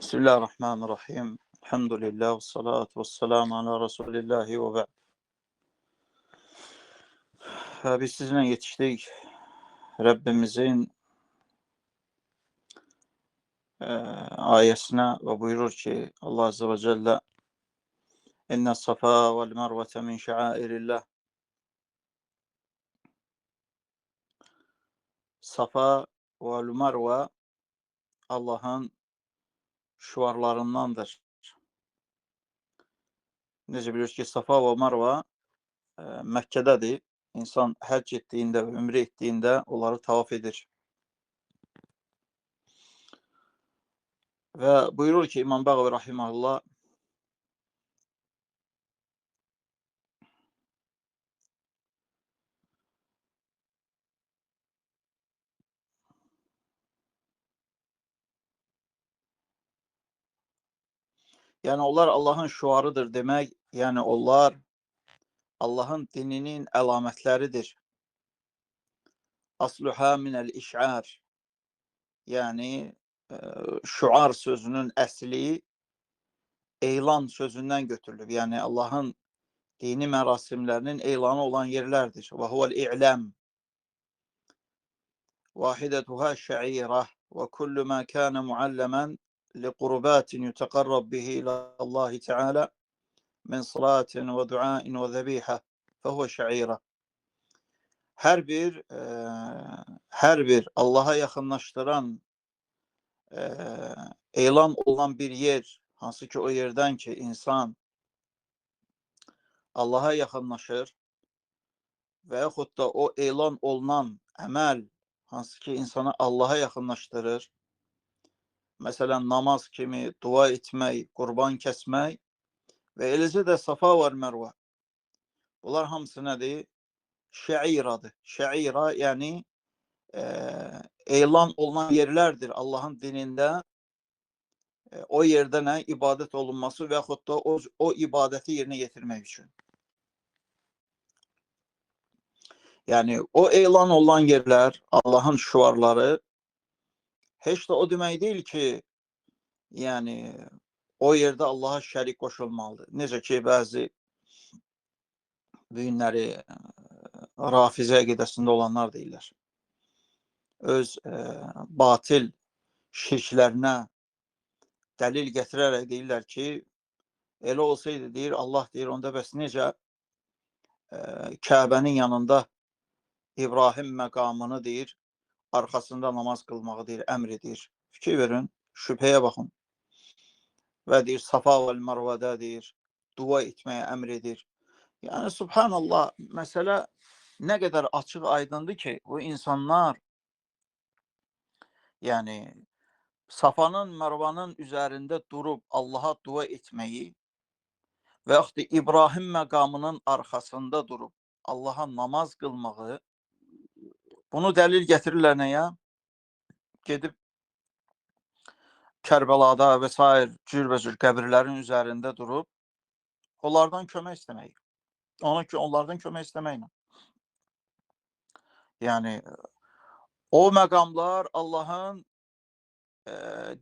Bismillahirrahmanirrahim. Elhamdülillah ve salatu ve selamu ala Resulillahi ve ba'd. Biz sizinle yetiştik. Rabbimizin ayesine ve buyurur ki Allah Azze ve Celle İnne safa vel mervete min şairillah. Safa vel merve Allah'ın şuarlarındandır. Necə biliyoruz ki Safa ve Merve Mekke'dedir. İnsan hac ettiğinde ve ümre ettiğinde onları tavaf edir. Ve buyurur ki İmam Bağvi Rahimahullah yani onlar Allah'ın şuarıdır demek. Yani onlar Allah'ın dininin əlamətləridir. Asluha minel iş'ar. Yani şuar sözünün əsli elan sözündən götürülüb. Yani Allah'ın dini mərasimlərinin elanı olan yerlərdir. Və huvel i'lam. Vahidetuha şa'irah ve kullu ma kana muallaman liqurbatin yutaqarrab bihi ila Allah Teala min salatin ve duain ve zebiha fehuve şa'irah. Hər bir Allah'a yaxınlaşdıran elan olan bir yer, hansı ki o yerdən ki insan Allah'a yaxınlaşır və yaxud da o elan olunan əməl, hansı ki insanı Allah'a yaxınlaşdırır, məsələn namaz kimi, dua etmək, qurban kəsmək və eləcə də Safa və Mərvə. Bunlar hamısı nədir? Şəiradır. Şəira yəni elan olunan yerlərdir Allah'ın dinində. O yerdə nə? İbadət olunması və yaxud da o ibadəti yerinə yetirmək üçün. Yəni o elan olunan yerlər, Allah'ın şuarları heç də o demək deyil ki, yəni o yerdə Allah'a şərik qoşulmalıdır. Necə ki bəzi bu günləri Rafizə əqidəsində olanlar deyirlər. Öz batil şirklərinə dəlil gətirərək deyirlər ki, elə olsaydı deyir, Allah deyir, onda bəs necə Kəbənin yanında İbrahim məqamını deyir, arxasında namaz qılmağı deyir, əmr edir. Fikir verin, şübhəyə baxın. Və deyir, Safa və Mərvədə deyir, dua etməyə əmr edir. Yəni, subhanallah, məsələ nə qədər açıq aydındır ki, bu insanlar yəni Safanın, Mərvanın üzərində durub Allaha dua etməyi və yaxud da İbrahim məqamının arxasında durub Allaha namaz qılmağı, bunu dəlil gətirirlər nəyə? Gedib Kərbəlada və s. cürbəcür qəbirlərin üzərində durub onlardan kömək istəmək. Onlardan kömək istəməklə. Yəni o məqamlar Allah'ın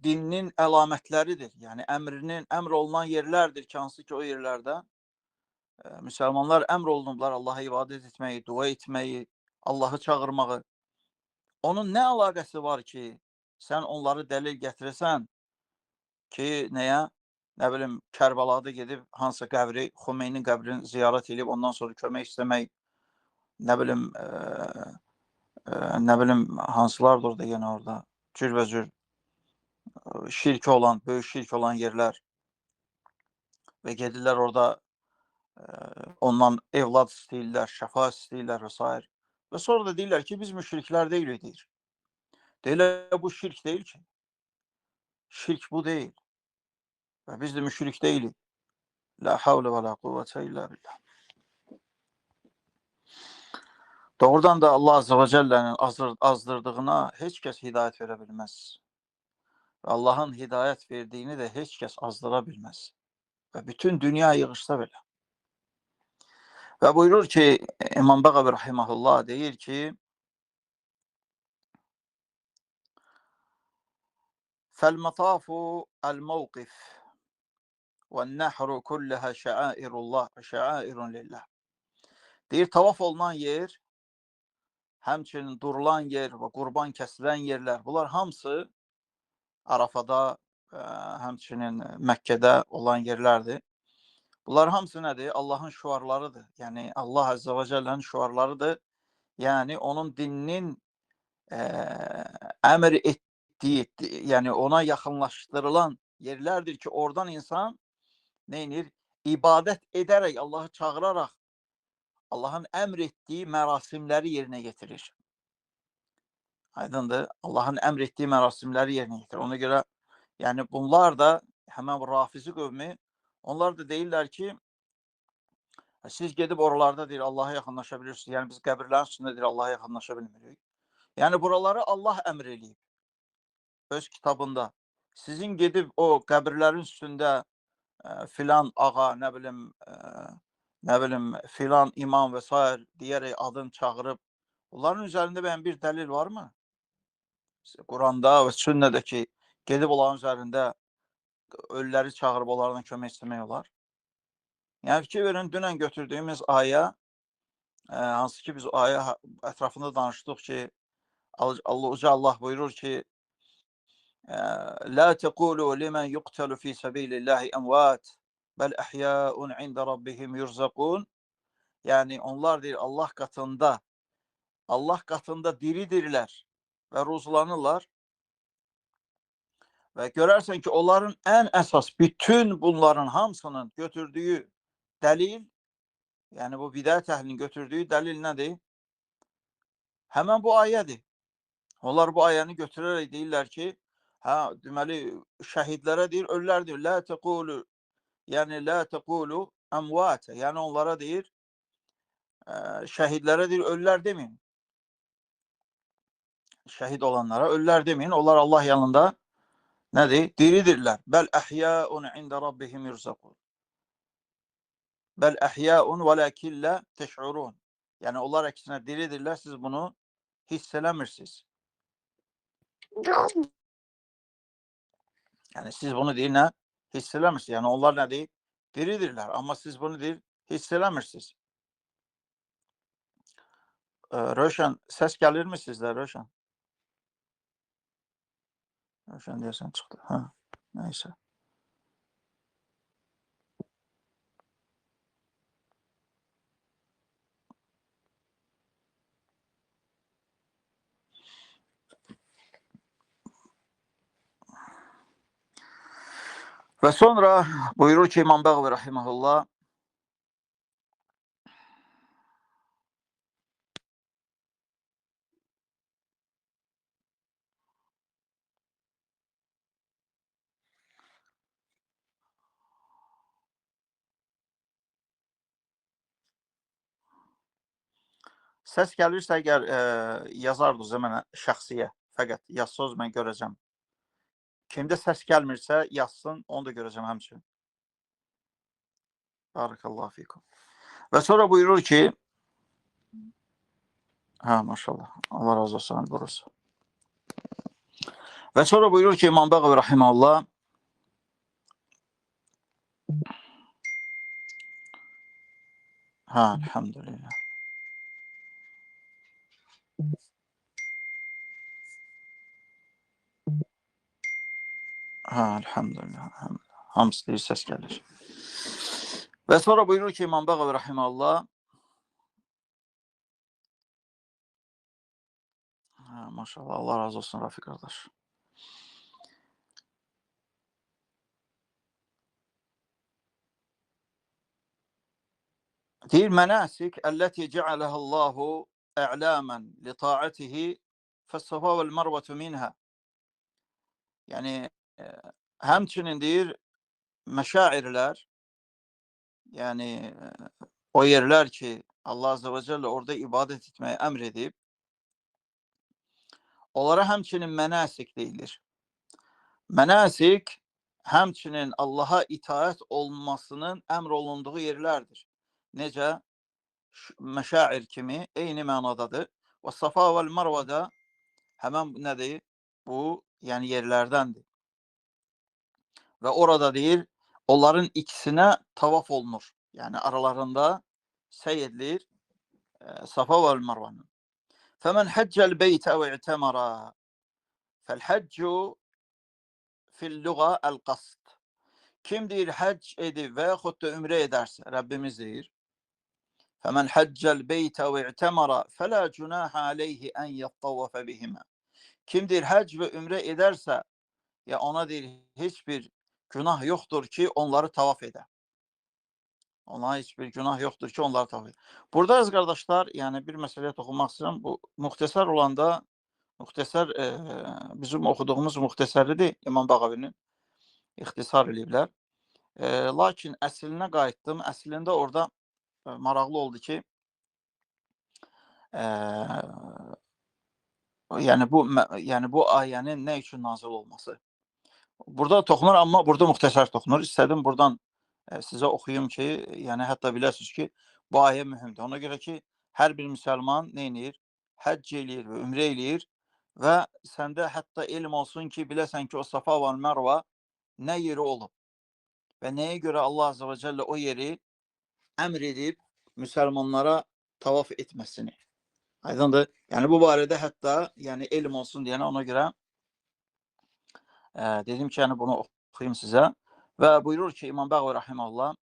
dininin əlamətləridir. Yəni əmr olunan yerlərdir ki, hansı ki o yerlərdə müsəlmanlar əmr olunublar Allah'a ibadət etməyi, dua etməyi, Allah'ı çağırmağı. Onun nə əlaqəsi var ki, sən onları dəlil gətirəsən ki, nəyə? Nə bilim, Kərbəlada gedib hansı qəbri, Xümeynin qəbrini ziyarət edib, ondan sonra kömək istəmək, nə bilim, hansılardır orada yenə orada, cürbəcür şirk olan, böyük şirk olan yerlər və gedirlər orada ondan evlad istəyirlər, şəfa istəyirlər və s. Və sonra da deyirlər ki, biz müşriklər deyilik, deyir. Deyirlər, bu şirk deyil ki. Şirk bu deyil. Və biz də müşrik deyilik. La havle və la quvvətə illə billah. Doğrudan da Allah Azze ve Celle'nin azdırdığına heç kəs hidayət verə bilməz. Və Allah'ın hidayət verdiyini də heç kəs azdıra bilməz. Və bütün dünya yığışsa belə. Və buyurur ki, İmam Bağavi Rahimahullah deyir ki, Fel-matafu el-mevkif ve'n-nehru kulluha şairullah ve şairun lillah. Deyir, tavaf olunan yer, həmçinin durulan yer və qurban kəsilən yerlər, bunlar hamısı Arafada, həmçinin Məkkədə olan yerlərdir. Bunlar hamısı nədir? Allahın şüarlarıdır. Yəni, Allah Əzzə və Cəllənin şüarlarıdır. Yəni, onun dininin əmr etdiyi, yəni ona yaxınlaşdırılan yerlərdir ki, oradan insan neynir? İbadət edərək, Allahı çağıraraq, Allahın əmr etdiyi mərasimləri yerinə getirir. Aydındır? Allahın əmr etdiyi mərasimləri yerinə getirir. Ona görə, yəni bunlar da, həmən bu Rafizi qövmi, onlar da deyirlər ki, siz gedib oralarda deyir, Allaha yaxınlaşa bilirsiniz. Yəni, biz qəbirlərin üstündə deyir, Allaha yaxınlaşa bilmirik. Yəni, buraları Allah əmr eləyib öz kitabında. Sizin gedib o qəbirlərin üstündə filan ağa, nə bilim, filan imam və s. deyərək adını çağırıb, onların üzərində bəyən bir dəlil varmı? Quranda və sünnədə ki, gedib onların üzərində ölüləri çağırıb onlardan kömək istəmək olar. Yəni, fikir verin, dünən götürdüyümüz ayə, hansı ki, biz ayə ətrafında danışdıq ki, Allah buyurur ki, La tequlu limen yuqtalu fi sabilillahi emvat bel ahyaun inde rabbihim yurzakun. Yəni, onlar deyir, Allah katında diridirlər və ruzlanırlar. Və görərsən ki, onların ən əsas, bütün bunların hamısının götürdüyü dəlil, yəni bu bidət əhlinin götürdüyü dəlil nədir? Həmən bu ayədir. Onlar bu ayəni götürərək deyirlər ki, deməli, şəhidlərə deyir, ölülər deyir, la tequlu, yəni la tequlu əmvatə, yəni onlara deyir, şəhidlərə deyir, ölülər deməyin. Şəhid olanlara ölülər deməyin, onlar Allah yanında nədir? Diridirlər. Bəl əhyəun ində rabbihim yurzaqun. Bəl əhyəun və ləkillə təş'urun. Yəni, onlar əksinə diridirlər, siz bunu hiss eləmirsiniz. Yəni, siz bunu deyir, nə? Hiss eləmirsiniz. Yəni, onlar nə deyir? Diridirlər, amma siz bunu deyir, hiss eləmirsiniz. Rövşən, səs gəlirmi sizdə, Rövşən? Rövşən deyəsən çıxdı. Neysə. Və sonra buyurur ki, İmam Bəğvi Rahiməhullah, səs gəlirsə, əgər yazardınız mənə şəxsiyə, fəqət yazsınız, mən görəcəm. Kimdə səs gəlmirsə, yazsın, onu da görəcəm həmçinin. Barakallahu fikum. Və sonra buyurur ki, maşallah, Allah razı olsun, burası. Və sonra buyurur ki, İmam Bəğvi Rahiməhullah, elhamdülillah. Elhamdülillah. Hamısı deyir, səs gəlir. Və sonra buyurur ki, İmam Bəğvi Rahiməhullah, maşallah, Allah razı olsun, Rafiq qardaş. Deyir, mənəsik əlləti cəaləhəllahu ə'ləmən li ta'atihi fəs-səfa vəl-mərvətü minhə. Yəni, həmçinin deyir, məşairlər, yəni o yerlər ki, Allah Azze və Cəllə orada ibadət etməyi əmr edib, onlara həmçinin mənəsik deyilir. Mənəsik həmçinin Allaha itaət olmasının əmr olunduğu yerlərdir. Necə? Məşair kimi eyni mənadadır. Və Safa vəl Marvada həmən nədir? Bu, yəni yerlərdəndir. Ve orada deyir, onların ikisine tavaf olunur. Yani aralarında sey edilir Safa ve Merve'nin. Femen haccel beyte ve i'temara fel haccu fil luga el qasd. Kim deyir hac edib və yaxud da ümrə edərsə, Rəbbimiz deyir, فَمَنْ حَجَّ الْبَيْتَ وَاِعْتَمَرَ فَلَا جُنَاحَ عَلَيْهِ اَنْ يَطَّوَّفَ بِهِمَا. Kim deyir hac və ümrə edərsə, ya ona deyir heç bir günah yoxdur ki, onları tavaf edə. Ona heç bir günah yoxdur ki, onları tavaf edə. Burada əziz qardaşlar, yəni bir məsələyə toxunmaq istəyirəm. Bu muxtəsər olanda, muxtəsər bizim oxuduğumuz muxtəsəridir İmam Bağavinin. İxtisar eləyiblər. Lakin əslinə qayıtdım. Əslində orada maraqlı oldu ki, yəni bu ayənin nə üçün nazil olması. Burada toxunur, amma burada müxtəsər toxunur. İstədim buradan sizə oxuyum ki, yəni hətta biləsiniz ki, bu ayə mühümdür. Ona görə ki, hər bir müsəlman nə edir? Həcc eləyir və ümrə eləyir və səndə hətta elm olsun ki, biləsən ki, o Safa və Mərva nə yeri olub və nəyə görə Allah Azze və Cəllə o yeri əmr edib müsəlmanlara tavaf etməsini. Aydındır. Yəni bu barədə hətta yəni elm olsun deyənə ona görə dedim ki, yəni bunu oxuyum sizə. Və buyurur ki, İmam Bağvi Rahiməhullah,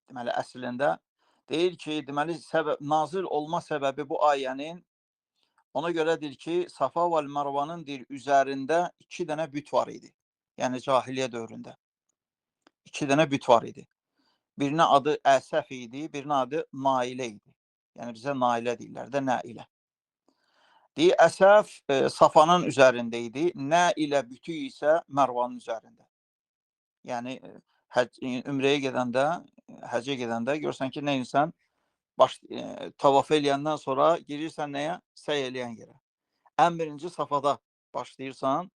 deməli əslində deyir ki, deməli nazil olma səbəbi bu ayənin ona görədir ki, Safa və Mərvanın deyir üzərində 2 dənə büt var idi. Yəni cahiliyyə dövründə. 2 dənə büt var idi. Birinin adı Əsəf idi, birinin adı Nailə idi. Yəni bizə Nailə deyirlər də, Nailə. Deyir, Əsəf Safanın üzərində idi, Nailə bütü isə Mərvanın üzərində. Yəni ümrəyə gedəndə, həccə gedəndə görsən ki, nə insan tavaf eləyəndən sonra girirsən nəyə? Səy eləyən yerə. Ən birinci Safada başlayırsan,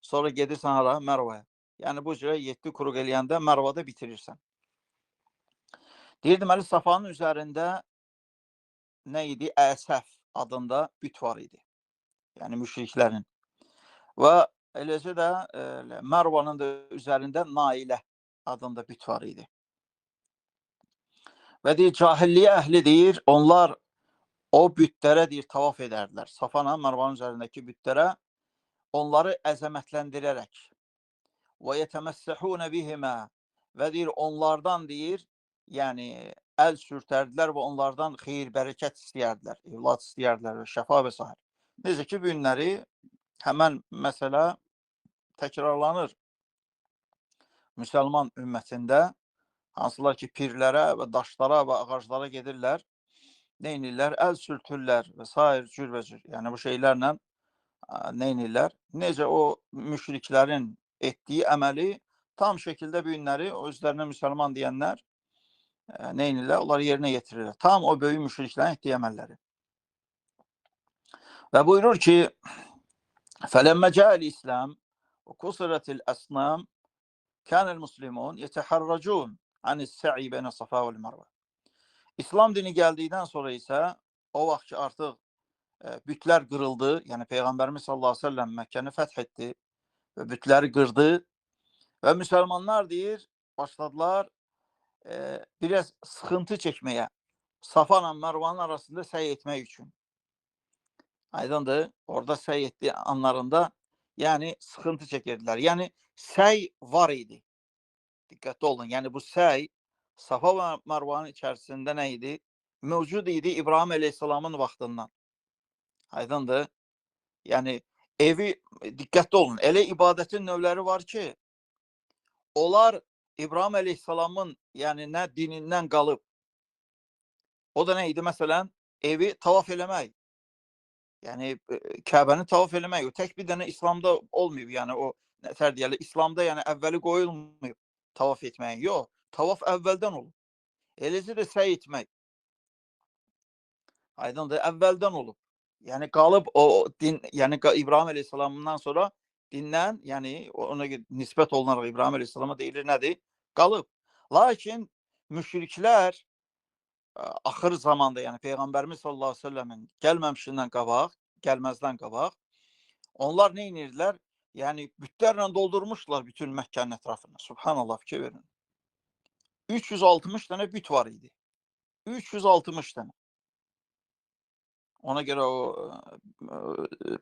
sonra gedirsən hara? Mərvaya. Yəni bu cürə 7 quruq eləyəndə Mərvada bitirirsən. Deyir, deməli, Safanın üzərində nə idi? Əsəf adında büt var idi. Yəni müşriklərin. Və eləcə də Mərvanın da üzərində Nailə adında büt var idi. Və deyir, cahilliyə əhli deyir, onlar o bütlərə deyir, tavaf edərdilər. Safanın, Mərvanın üzərindəki bütlərə onları əzəmətləndirərək və yetəməssəhunə bihimə və deyir, onlardan deyir, yəni əl sürtərdilər və onlardan xeyir, bərəkət istəyərdilər, evlad istəyərdilər və şəfa və s. Necə ki, bu günləri həmən məsələ təkrarlanır müsəlman ümmətində, hansılar ki, pirlərə və daşlara və ağaclara gedirlər, nə inirlər? Əl sürtürlər və s. cürbəcür. Yəni bu şeylərlə nə inirlər? Necə o müşriklərin etdiyi əməli tam şəkildə bu günləri özlərinə müsəlman deyənlər nə inirlər? Onları yerinə yetirirlər. Tam o böyük müşriklərin etdiyi əməlləri. Və buyurur ki, فَلَمَّ جَاءَ الْإِسْلَامِ وَكُسِرَتِ الْأَصْنَامِ كَانَ الْمُسْلِمُونَ يَتَحَرَّجُونَ عَنِ السَّعِي بَيْنَ الصَّفَا وَالْمَرْوَةِ. İslam dini gəldikdən sonra isə o vaxt ki, artıq bütlər qırıldı, yəni Peyğəmbərimiz sallallahu aleyhi ve sellem Məkkəni fəth etdi və bütləri qırdı və müsəlmanlar deyir, başladılar biraz sıxıntı çəkməyə, Safa ilə Mərvanın arasında səy etmək üçün. Aydındır, orada səy etdiyi anlarında yəni sıxıntı çəkirdilər. Yəni səy var idi. Diqqətli olun. Yəni bu səy Safa və Mərvanın içərisində nə idi? Mövcud idi İbrahim əleyhissalamın vaxtından. Aydındır. Yəni evi, diqqətli olun, elə ibadətin növləri var ki, onlar İbrahim əleyhissalamın yəni nə dinindən qalıb. O da nə idi? Məsələn, evi tavaf eləmək. Yəni Kəbəni tavaf eləmək. O tək bir dənə İslamda olmayıb. Yəni o nətər deyirlər, İslamda yəni əvvəli qoyulmayıb tavaf etməyin. Yox, tavaf əvvəldən olub. Eləcə də səy etmək. Aydındır, əvvəldən olub. Yəni qalıb o din, yəni İbrahim əleyhissalamdan sonra dindən, yəni ona nisbət olunaraq İbrahim əleyhissalama deyilir nədir? Qalıb. Lakin müşriklər axır zamanda, yəni Peyğəmbərimiz sallallahu aleyhi ve sellemin gəlməmişindən qabaq, gəlməzdən qabaq, onlar nə edirdilər? Yani bütlerle doldurmuşlar bütün Mekke'nin etrafını. Subhanallah, fikir verin. 360 tane büt var idi. 360 tane. Ona göre o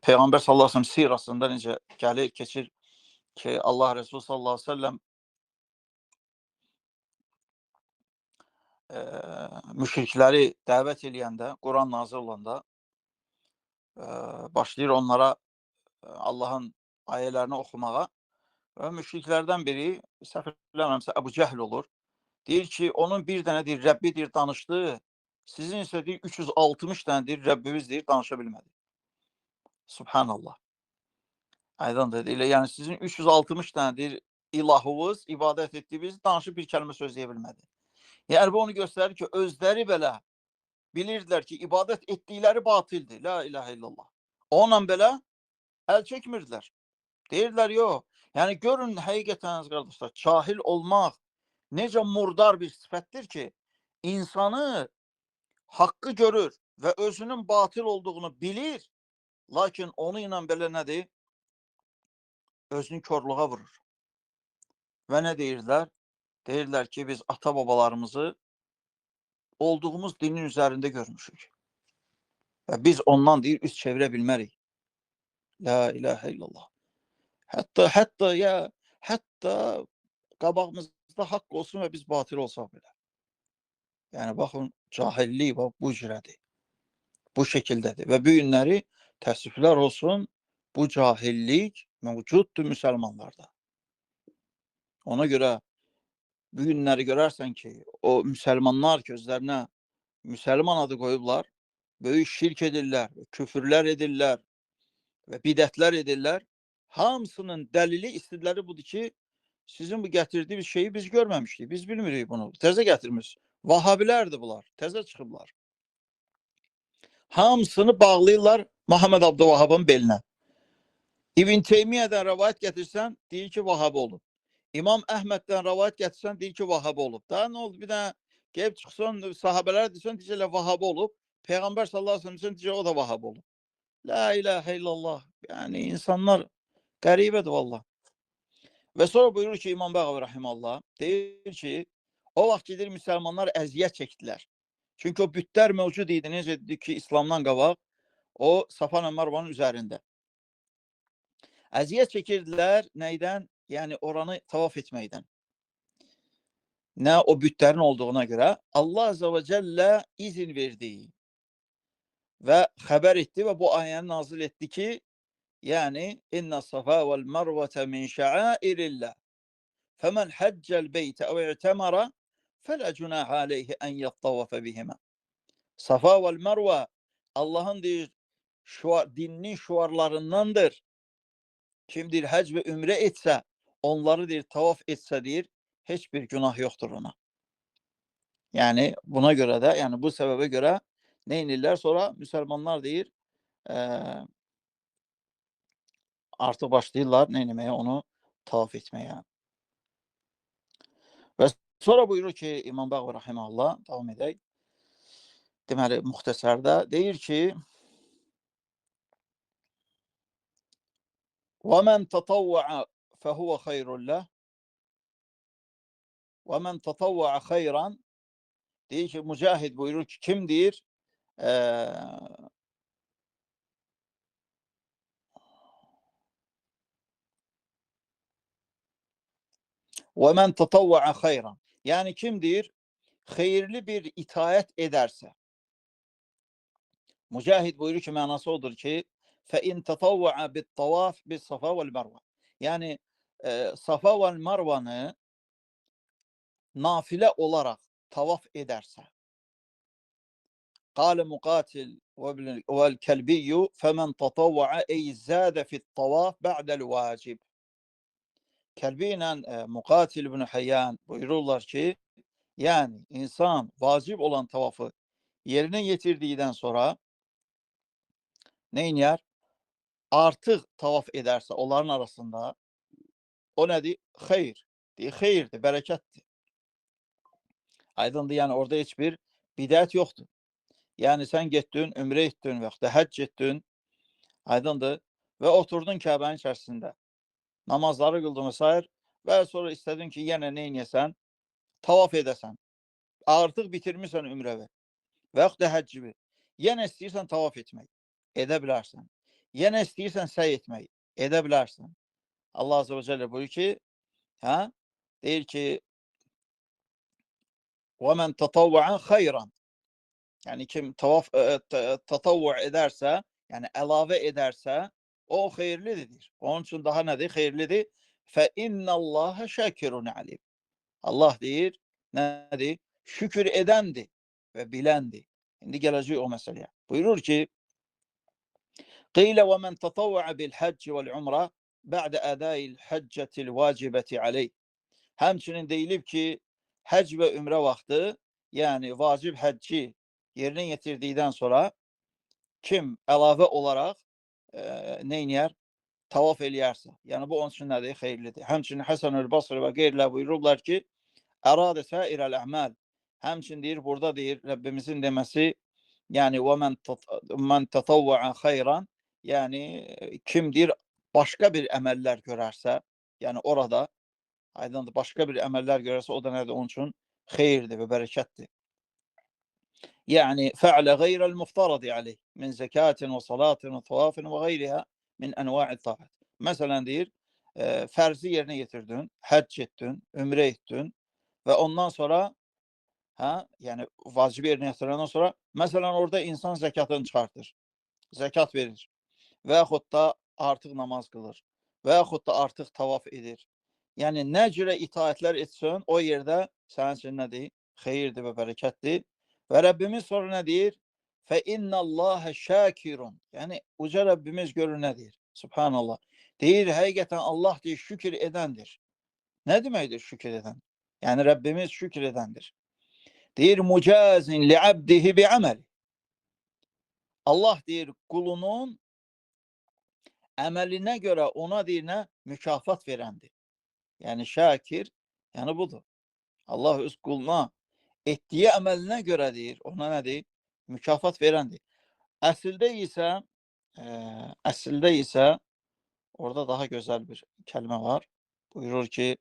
Peygamber sallallahu aleyhi ve sellem sirasında necə gəlir, keçir ki Allah Resulü sallallahu aleyhi ve sellem müşrikləri dəvət eləyəndə, Quran nazil olanda başlayır onlara Allahın ayələrini oxumağa və müşriklərdən biri, səhv eləmirəmsə, Əbu Cəhl olur. Deyir ki, onun bir dənə deyir, Rəbbi deyir, danışdı. Sizin isə deyir, 360 dənə deyir, Rəbbimiz deyir, danışa bilmədi. Subhanallah. Aydındır. Elə yəni sizin 360 dənə deyir, ilahınız, ibadət etdiyiniz, danışıb bir kəlmə söz deyə bilmədi. Yəni bu onu göstərir ki, özləri belə bilirdilər ki, ibadət etdikləri batildir. La ilahə illallah. Onunla belə əl çəkmirdilər. Deyirlər, yox. Yəni görün, həqiqətən qardaşlar, cahil olmaq necə murdar bir sifətdir ki, insanı haqqı görür və özünün batil olduğunu bilir, lakin onu ilə belə nədir? Özünü körluğa vurur. Və nə deyirlər? Deyirlər ki, biz ata-babalarımızı olduğumuz dinin üzərində görmüşük. Və biz ondan deyir, üst çevirə bilmərik. La ilahə illallah. Hətta qabağımızda haqq olsun və biz batil olsaq belə. Yəni, baxın, cahillik bu cürədir. Bu şəkildədir. Və bu günləri təəssüflər olsun, bu cahillik mövcuddur müsəlmanlarda. Ona görə bu günləri görərsən ki, o müsəlmanlar gözlərinə müsəlman adı qoyublar, böyük şirk edirlər, küfürlər edirlər və bidətlər edirlər. Hamısının dəlili, istidləri budur ki, sizin bu gətirdiyiniz şeyi biz görməmişdik, biz bilmirik bunu. Təzə gətirmiş. Vahabilərdir bunlar, təzə çıxıblar. Hamısını bağlayırlar Muhammed Abdülvahabın belinə. İbn Teymiyyədən rəvayət gətirsən, deyir ki, Vahabi olub. İmam Əhməddən rəvayət gətirsən, deyir ki, Vahabi olub. Daha nə oldu? Bir dənə gəlib çıxsan, sahabələr deyirsən, deyirlər, Vahabi olub. Peyğəmbər sallallahu aleyhi ve sellem deyir, o da Vahabi olub. La ilahə illallah. Yəni, insanlar qəribədir valla. Və sonra buyurur ki, İmam Bəğəvi rahimallah, deyir ki, o vaxt gedir müsəlmanlar əziyyət çəkdilər. Çünki o bütlər mövcud idi, necə dedik ki, İslamdan qabaq, o Safa və Marvanın üzərində. Əziyyət çəkirdilər nəydən? Yəni, oranı tavaf etməkdən. Nə o bütlərin olduğuna görə Allah Azze və Cəllə izin verdi və xəbər etdi və bu ayəni nazil etdi ki, yəni, İnnə Safa vəl Marvətə min şəairillah fəmən həccəl beytə əv i'təmərə fələ cünəh aleyhi ən yattavafə bihimə. Safa vəl Marvə Allahın deyir, dininin şuarlarındandır. Kim deyir, həc və ümrə etsə, onları deyir, tavaf etsə deyir, heç bir günah yoxdur ona. Yəni, buna görə də, yəni bu səbəbə görə nə inirlər? Sonra müsəlmanlar deyir, artıq başlayırlar nə inməyə, onu tavaf etməyə. Və sonra buyurur ki, İmam Bəğəvi rahimehullah, davam edək. Deməli, müxtəsərdə deyir ki, وَمَنْ تَطَوَّعَ فَهُوَ خَيْرٌ لَهُ وَمَنْ تَطَوَّعَ خَيْرًا deyir ki, Mücahid buyurur ki, kim deyir? وَمَنْ تَطَوَّعَ خَيْرًا. Yəni, kim deyir? Xeyirli bir itaət edərsə. Mücahid buyurur ki, mənası odur ki, فَاِنْ تَطَوَّعَ بِالْطَوَافِ بِالصَّفَا وَالْمَرْوَ. Yəni, Safa və Marvanı nafilə olaraq tavaf edərsə. Qale Muqatil vəl-Kəlbiyyü fəmən tatavva'a ey zədə fit-tavaf ba'dəl-vacib. Kəlbi ilə Muqatil ibn Həyyan buyururlar ki, yəni insan vacib olan tavafı yerinə yetirdikdən sonra nə inər? Artıq tavaf edərsə onların arasında o nədir? Xeyr. Xeyirdir, bərəkətdir. Aydındır, yəni orada heç bir bidət yoxdur. Yəni sən getdin, ümrə etdin və yaxud da həcc etdin, aydındır, və oturdun Kəbənin içərisində. namazları qıldın və s. Və sonra istədin ki, yenə neynəyəsən? Tavaf edəsən. Artıq bitirmirsən ümrəvi və yaxud da həccivi. Yenə istəyirsən tavaf etmək, edə bilərsən. Yenə istəyirsən səy etmək, edə bilərsən. Allah Azze ve Celle buyur ki, deyir ki, وَمَنْ تَطَوَّعًا خَيْرًا. Yəni kim tatavvu edərsə, yəni əlavə edərsə, o xeyirlidir. Onun üçün daha nədir? Xeyirlidir. فَإِنَّ اللّٰهَ شَاكِرٌ عَلِيمٌ. Allah deyir, nədir? Şükür edəndir və biləndir. İndi gələcək o məsələyə. Buyurur ki, قِيلَ وَمَنْ تَطَوَّعَ بِالْحَجِّ وَالْعُمْرَةِ بَعْدَ أَدَاءِ الْحَجَّةِ الْوَاجِبَةِ عَلَيْهِ. Həmçinin deyilib ki, həc və ümrə vaxtı, yəni vacib həcci yerinə yetirdikdən sonra kim əlavə olaraq neyniyər? Tavaf eləyərsə. Yəni bu onun üçün nədir? Xeyirlidir. Həmçinin Həsən el-Basri və qeyrilər buyururlar ki, əradə səirəl əməl. Həmçinin deyir, burada deyir, Rəbbimizin deməsi, yəni وَمَنْ تَطَوَّعًا خَيْرًا, yəni kim deyir, başqa bir əməllər görərsə, yəni orada, aydındır, başqa bir əməllər görərsə, o da nədir? Onun üçün xeyirdir və bərəkətdir. Yəni fə'lə qeyrəl muftaradi aleyh min zəkatin və salatin və tavafin və qeyriha min ənva'i taat. Məsələn deyir, fərzi yerinə yetirdin, həcc etdin, ümrə etdin və ondan sonra, yəni vacibi yerinə yetirdikdən sonra, məsələn orada insan zəkatını çıxartır, zəkat verir və yaxud da artıq namaz qılır və yaxud da artıq tavaf edir. Yəni nə cürə itaətlər etsin, o yerdə sənin üçün nədir? Xeyirdir və bərəkətdir. Və Rəbbimiz sonra nə deyir? فَإِنَّ اللّٰهَ شَاكِرٌ. Yəni uca Rəbbimiz görür nə deyir? Subhanallah. Deyir, həqiqətən Allah deyir, şükür edəndir. Nə deməkdir şükür edən? Yəni Rəbbimiz şükür edəndir. Deyir, mucazin li'abdihi bi'amali. Allah deyir, qulunun əməlinə görə ona deyir, nə? Mükafat verəndir. Yəni şakir, yəni budur. Allah öz quluna etdiyi əməlinə görə deyir, ona nədir? Mükafat verəndir. Əslində isə orada daha gözəl bir kəlmə var. Buyurur ki,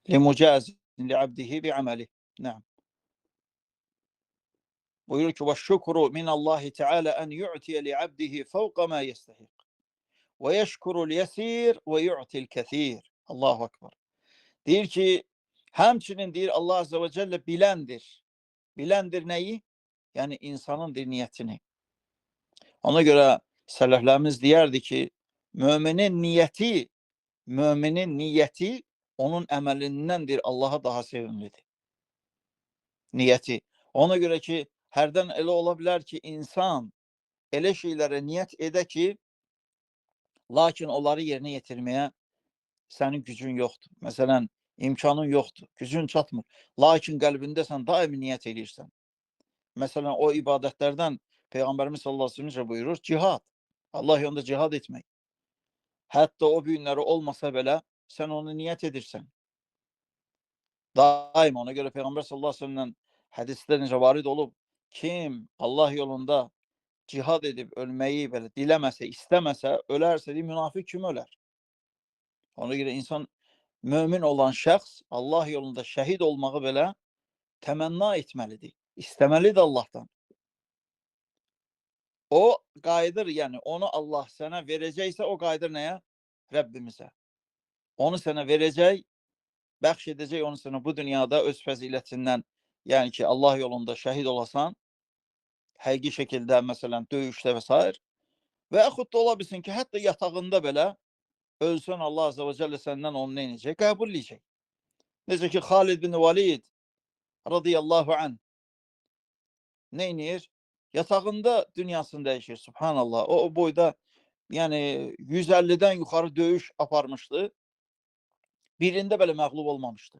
limucazin li'abdihi bi'amali. Nəam. Buyurur ki, وَالشُّكْرُ مِنَ اللّٰهِ تَعَالَى أَنْ يُعْتِيَ لِعَبْدِهِ فَوْقَ مَا يَسْتَحِقُ وَيَشْكُرُ الْيَسِيرِ وَيُعْتِ الْكَثِيرِ. Allahu Ekber. Deyir ki, həmçinin deyir Allah Azze ve Celle biləndir. Biləndir nəyi? Yəni insanın niyyətini. Ona görə sələflərimiz deyərdi ki, müminin niyyəti onun əməlindəndir, Allaha daha sevimlidir. Niyyəti. Ona görə ki, hərdən elə ola bilər ki, insan elə şeylərə niyyət edə ki, lakin onları yerinə yetirməyə sənin gücün yoxdur. Məsələn, imkanın yoxdur, gücün çatmır. Lakin qəlbində sən daimi niyyət edirsən. Məsələn, o ibadətlərdən Peyğəmbərimiz sallallahu əleyhi və səlləm buyurur, cihad. Allah yolunda cihad etmək. Hətta o günləri olmasa belə, sən onu niyyət edirsən. Daim ona görə Peyğəmbər sallallahu əleyhi və səlləm hədisdə necə varid olub, kim Allah yolunda cihad edib ölməyi belə diləməsə, istəməsə, ölərsə, münafiq kimi ölər. Ona görə insan mömin olan şəxs Allah yolunda şəhid olmağı belə təmənna etməlidir. İstəməlidir Allahdan. O qayıdır, yəni onu Allah sənə verəcəksə, o qayıdır nəyə? Rəbbimizə. Onu sənə verəcək, bəxş edəcək onu sənə bu dünyada öz fəzilətindən, yəni ki, Allah yolunda şəhid olasan, həqiqi şəkildə, məsələn, döyüşdə və s. Və yaxud da ola bilsin ki, hətta yatağında belə ölsən, Allah Azze ve Celle səndən onu neynəcək? Qəbulləyəcək. Necə ki, Xalid bin Valid radiyallahu anh neynir? Yatağında dünyasını dəyişir. Subhanallah. O boyda yəni 150-dən yuxarı döyüş aparmışdı. Birində belə məğlub olmamışdı.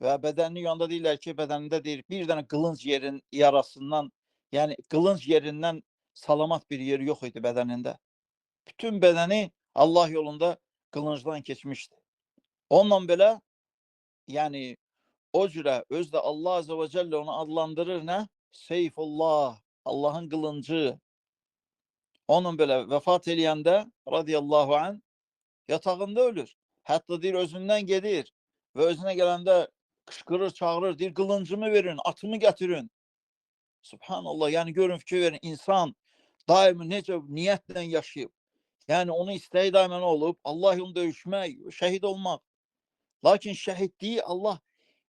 Və bədənini yanda deyirlər ki, bədənində deyir, bir dənə qılınc yerin yarasından, yəni qılınc yerindən salamat bir yeri yox idi bədənində. Bütün bədəni Allah yolunda qılıncdan keçmişdi. Onunla belə, yəni o cürə özdə Allah Azze ve Celle onu adlandırır nə? Seyfullah, Allahın qılıncı. Onun belə vəfat eləyəndə radiyallahu anh yatağında ölür. Hətta deyir özündən gedir və özünə gələndə qışqırır, çağırır, deyir qılıncımı verin, atımı gətirin. Subhanallah, yəni görün, fikir verin, insan daimi necə niyyətlə yaşayıb. Yəni onun istəyi daimən olub, Allah yolunda döyüşmək, şəhid olmaq. Lakin şəhidliyi Allah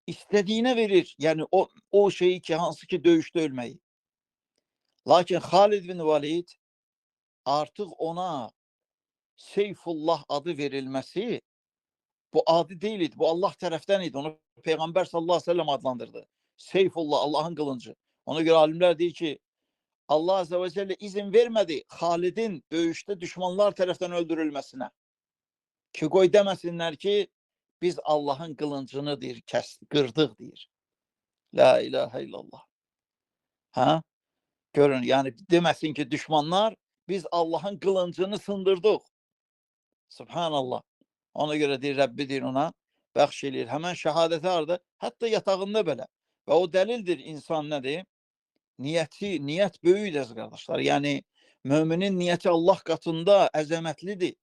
istədiyinə verir. Yəni o şeyi ki, hansı ki döyüşdə ölməyi. Lakin Xalid bin Valid artıq ona Seyfullah adı verilməsi bu adi deyil idi. Bu Allah tərəfdən idi. Onu Peyğəmbər sallallahu aleyhi ve sellem adlandırdı. Seyfullah, Allahın qılıncı. Ona görə alimlər deyir ki, Allah azze ve celle izin vermədi Xalidin döyüşdə düşmanlar tərəfdən öldürülməsinə. Ki qoy deməsinlər ki, biz Allahın qılıncını deyir, qırdıq deyir. La ilahe illallah. Ha? Görün, yəni deməsin ki, düşmanlar biz Allahın qılıncını sındırdıq. Subhanallah. Ona görə deyir, Rəbbi deyir ona, bəxş eləyir. Həmən şəhadəti ardı, hətta yatağında belə. Və o dəlildir insan nədir? Niyyət böyükdür qardaşlar. Yəni, müminin niyyəti Allah qatında əzəmətlidir.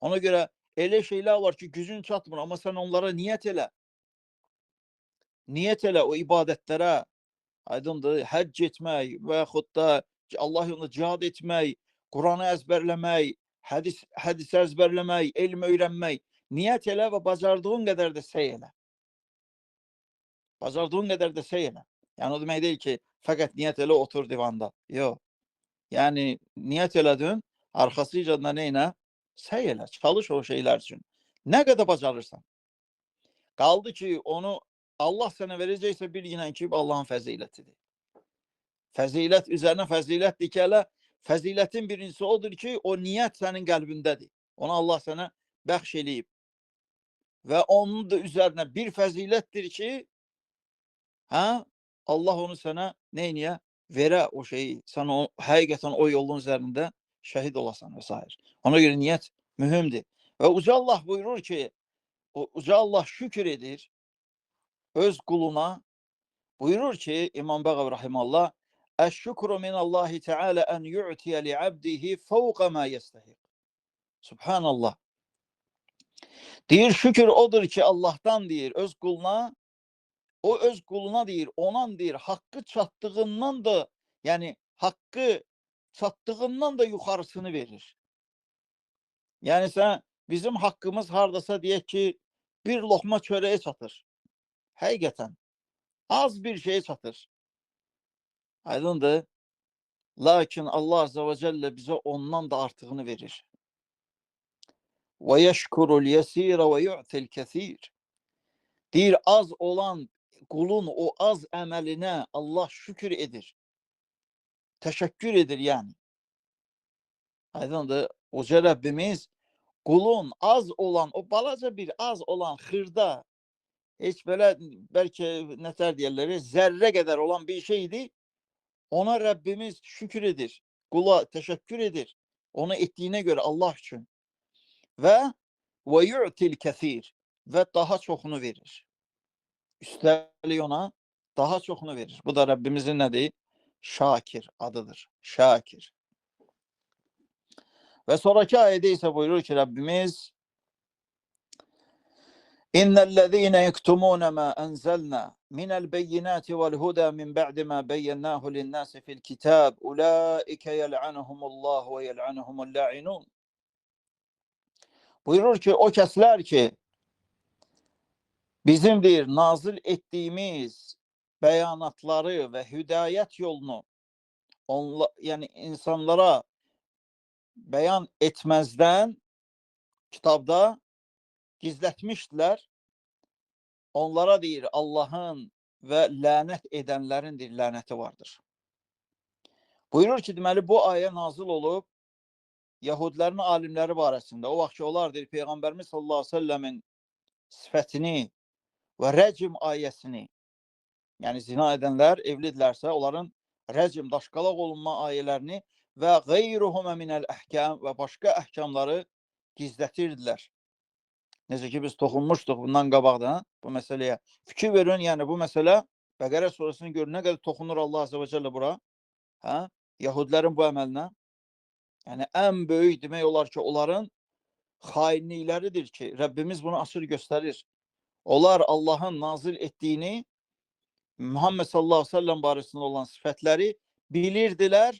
Ona görə elə şeylər var ki, gücün çatmır, amma sən onlara niyyət elə. Niyyət elə o ibadətlərə, aydındır, həcc etmək və yaxud da Allah yolunda cihad etmək, Quranı əzbərləmək, hədis əzbərləmək, elm öyrənmək. Niyyət elə və bacardığın qədər də səy elə. Bacardığın qədər də səy elə. Yəni o demək deyil ki, fəqət niyyət elə otur divanda. Yox. Yəni niyyət elədin, arxasıca da neynə? Səy elə, çalış o şeylər üçün. Nə qədər bacarırsan. Qaldı ki, onu Allah sənə verəcəksə bilginən ki, Allahın fəzilətidir. Fəzilət üzərinə fəzilətdir ki, hələ fəzilətin birincisi odur ki, o niyyət sənin qəlbindədir. Onu Allah sənə bəxş eləyib. Və onun da üzərinə bir fəzilətdir ki, Allah onu sənə neyniyə? Verə o şeyi. Sən həqiqətən o yolun üzərində şəhid olasan və s. Ona görə niyyət mühümdür. Və Uca Allah buyurur ki, Uca Allah şükür edir öz quluna. Buyurur ki, İmam Bəğəvi rahimallah, Əş-şükru minallahi teala en yu'tiyə li'abdihi fəvqə mə yəstəhiq. Subhanallah. Deyir, şükür odur ki, Allah'tan deyir, öz quluna, o öz quluna deyir, onan deyir, haqqı çatdığından da, yəni haqqı çatdığından da yuxarısını verir. Yəni sən, bizim haqqımız hardasa deyək ki, bir loxma çörəyə çatır. Həqiqətən. Az bir şeye çatır. Aydındır. Lakin Allah azze ve celle bize ondan da artığını verir. Ve yeşkurul yesire ve yu'til kesir. Deyir, az olan kulun o az əməlinə Allah şükür edir. Təşəkkür edir yəni. Aydındır. Uca Rəbbimiz kulun az olan, o balaca bir az olan xırda, heç belə bəlkə nətər deyərlər, zərrə qədər olan bir şeydir. Ona Rəbbimiz şükür edir. Kula təşəkkür edir. Ona etdiyinə görə Allah üçün. Və yu'til kəsir. Və daha çoxunu verir. Üstəlik ona daha çoxunu verir. Bu da Rəbbimizin nədir? Şakir adıdır. Şakir. Və sonraki ayədə isə buyurur ki, Rəbbimiz İnnellezîne yektumûne mâ enzelnâ minel beyinâti vel hudâ min ba'di mâ beyyennâhu linnâsi fil kitâb ulâike yel'anuhumullah ve yel'anuhumul la'inûn. Buyurur ki, o kəslər ki, bizim deyir, nazil etdiyimiz bəyanatları və hidayət yolunu yəni insanlara bəyan etməzdən kitabda gizlətmişdilər. Onlara deyir, Allahın və lənət edənlərin deyir, lənəti vardır. Buyurur ki, deməli, bu ayə nazil olub Yahudilərin alimləri barəsində. O vaxt ki, onlar deyir, Peyğəmbərimiz sallallahu aleyhi ve sellemin sifətini və rəcim ayəsini, yəni zina edənlər, evlidirlərsə, onların rəcim, daşqalaq olunma ayələrini və qeyruhumə minəl əhkəm və başqa əhkamları gizlətirdilər. Necə ki, biz toxunmuşduq bundan qabaqda bu məsələyə. Fikir verin, yəni bu məsələ Bəqərə surəsini görün, nə qədər toxunur Allah azze və cəllə bura, Yahudilərin bu əməlinə. Yəni ən böyük demək olar ki, onların xainlikləridir ki, Rəbbimiz bunu açıq göstərir. Onlar Allahın nazil etdiyini, Muhammed sallallahu aleyhi ve sellem barəsində olan sifətləri bilirdilər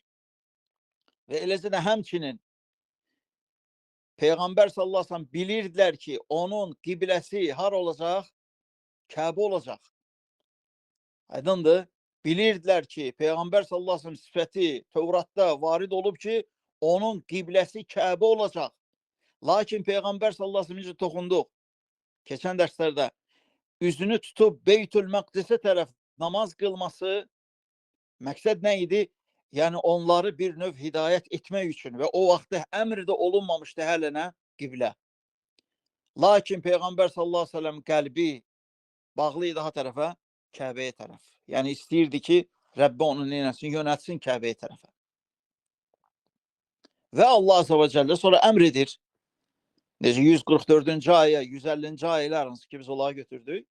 və eləcə də həmçinin Peyğəmbər sallallahu aleyhi ve sellem bilirdilər ki, onun qibləsi har olacaq? Kəbə olacaq. Aydındır? Bilirdilər ki, Peyğəmbər sallallahu aleyhi ve sellem sifəti Tövratda varid olub ki, onun qibləsi Kəbə olacaq. Lakin Peyğəmbər sallallahu aleyhi ve sellem toxunduq. Keçən dərslərdə üzünü tutub Beytül Məqdisə tərəf namaz qılması məqsəd nə idi? Yəni onları bir növ hidayət etmək üçün və o vaxtda əmr də olunmamışdı hələ nə? Qiblə. Lakin Peyğəmbər sallallahu aleyhi ve sellem qəlbi bağlı idi ha tərəfə? Kəbəyə tərəf. Yəni istəyirdi ki, Rəbbi onu neynəsin? Yönətsin Kəbəyə tərəfə. Və Allah azə və cəllə sonra əmr edir. Necə 144-cü ayə, 150-ci ayələr hansı ki biz onları götürdük.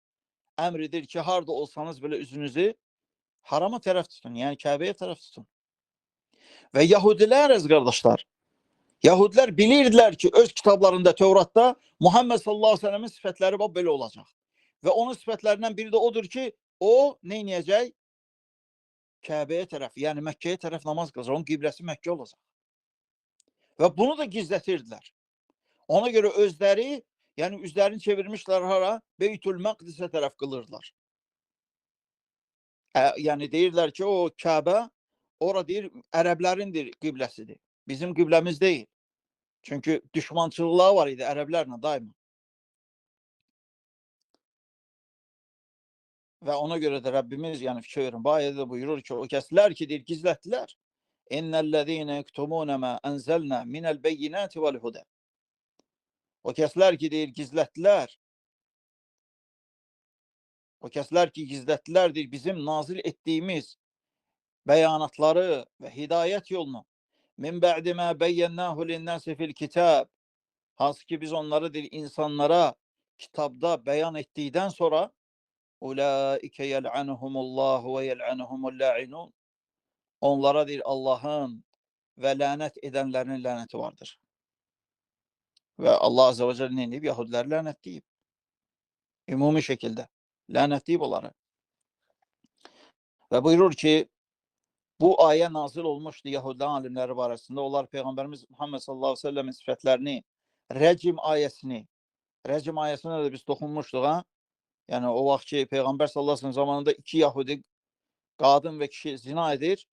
Əmr edir ki, harda olsanız belə üzünüzü harama tərəf tutun. Yəni Kəbəyə tərəf tutun. Və Yahudilər, əziz qardaşlar, Yahudilər bilirdilər ki, öz kitablarında, Tövratda Muhammed sallallahu aleyhi ve sellemin sifətləri belə olacaq. Və onun sifətlərindən biri də odur ki, o neynəyəcək? Kəbəyə tərəf, yəni Məkkəyə tərəf namaz qılacaq. Onun qibləsi Məkkə olacaq. Və bunu da gizlətirdilər. Ona görə özləri, yəni üzlərini çevirmişlər hara? Beytül Məqdisə tərəf qılırlar. Yəni deyirlər ki, o Kəbə, ora deyir, ərəblərindir qibləsidir. Bizim qibləmiz deyil. Çünki düşmançılıqları var idi ərəblərlə daima. Və ona görə də Rəbbimiz, yəni fikir verin, bu ayədə də buyurur ki, o kəslər ki, deyir, gizlətdilər. İnnellezîne yektumûne mâ enzelnâ minel beyinâti vel hudâ. O kəslər ki, deyir, gizlətdilər. O kəslər ki, gizlətdilər, deyir, bizim nazil etdiyimiz bəyanatları və hidayət yolunu. Min bə'di mə bəyyənnəhu linnəsi fil kitab. Hansı ki, biz onları deyir, insanlara kitabda bəyan etdikdən sonra Ulaikə yəl'anuhumullahu və yəl'anuhumul la'inun. Onlara deyir, Allahın və lənət edənlərin lənəti vardır. Və Allah azə və cəllə nə edib? Yahudiləri lənətləyib. Ümumi şəkildə lənətləyib onları. Və buyurur ki, bu ayə nazil olmuşdu Yahudilərin alimləri barəsində. Onlar Peyğəmbərimiz Muhammed sallallahu aleyhi ve sellemin sifətlərini, rəcim ayəsinə də biz toxunmuşduq. Ha? Yəni o vaxt ki, Peyğəmbər sallallahu aleyhi ve sellem zamanında 2 Yahudi qadın və kişi zina edir